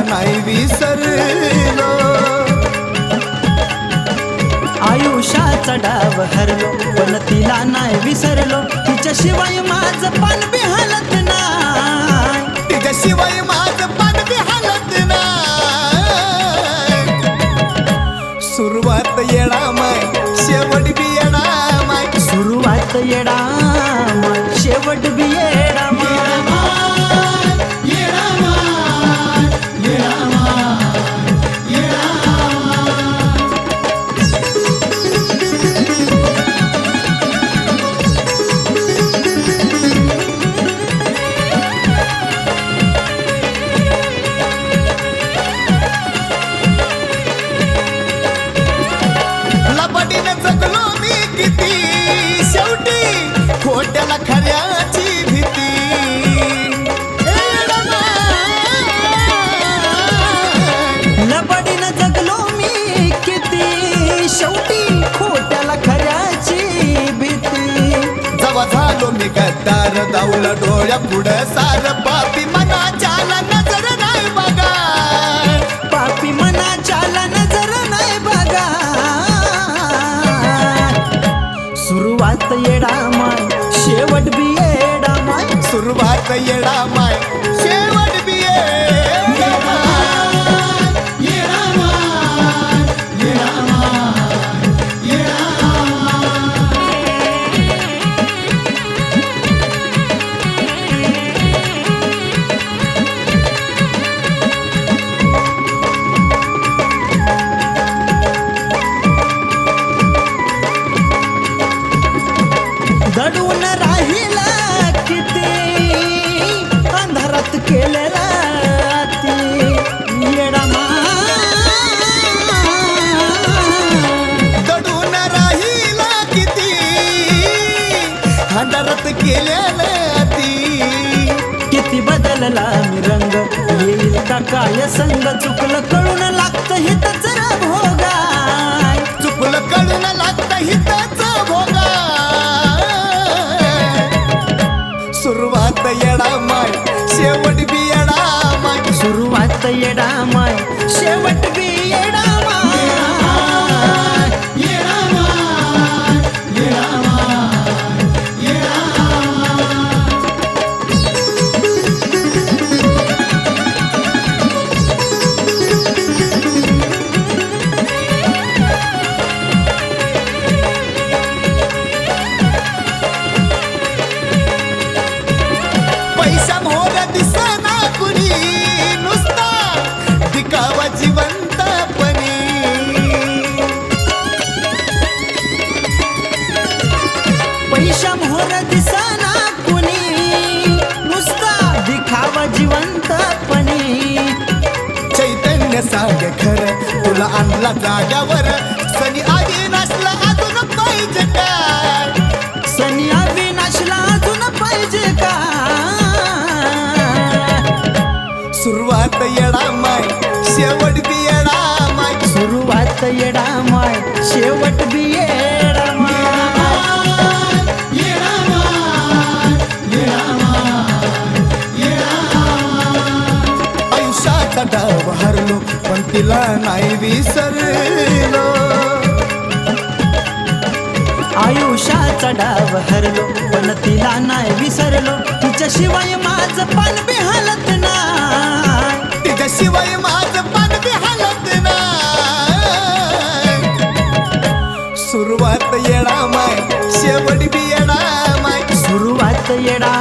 नाही विसरलो. आयुष्याचा डाव हरलो पण तिला नाही विसरलो. तिच्याशिवाय माझं पान बी हलत नाही. तिच्याशिवाय माझं पान बी हलत नाही. सुरुवात येडा माय शेवट बी येडा माय. सुरुवात येडा माय शेवट बी येडा माय. लबाडीने जगलो मी किती शेवटी खोट्याला खऱ्याची भीती. लबाडीनं जगलो मी किती शेवटी खोट्याला खऱ्याची भीती. जवा झालो मी गद्दार दावलं डोळ्या पुढं सार. पापी मनाच्याला नजर नाही बघा. पापी मनाच्याला नजर नाही बघा. सुरुवात येडा माय शेवट बी येडा माय. सुरुवात येडा माय शेवट बी येडा माय. येडा माय, येडा माय, येडा दडून राहिला किती अंधारात केलेला ती येडा माय. दडून राहिला किती अंधारात गेलेला ती. किती बदलला मी रंग येईल का काय संग. चुकलं कळून लागतं हितच भोगाय. चुकलं कळून लागतं हिताच भोगा. सुरुवात येडा माय शेवट बी येडा माय. सुरुवात येडा माय शेवट बी येडा माय. येडा माय, येडा माय, येडा माय. पैसा मोर दिसना कुणी नुसता दिखावा जिवंतपणी. पैशा मोहर दिसना कुणी नुसता दिखावा जिवंतपणी. चैतन्य सांग खरं तुला आणला जाग्यावर. सनी आधी नसला अजून पाहिजे काय. सनी अविनाशला अजून पाहिजे का. सुरुवात येडा माय शेवट बी येडा माय. सुरुवात येडा माय शेवट बी येडा माय. येडा माय, येडा माय, येडा माय. आयुष्याचा डाव हरलो पण तिला नाही विसरलो. आयुष्याचा डाव हरलो पण तिला नाही विसरलो. तिच्याशिवाय माझं पान बी हलत नाही. तिच्याशिवाय माझं पान बी हलत नाही. सुरुवात येडा माय शेवट बी येडा माय. सुरुवात येडा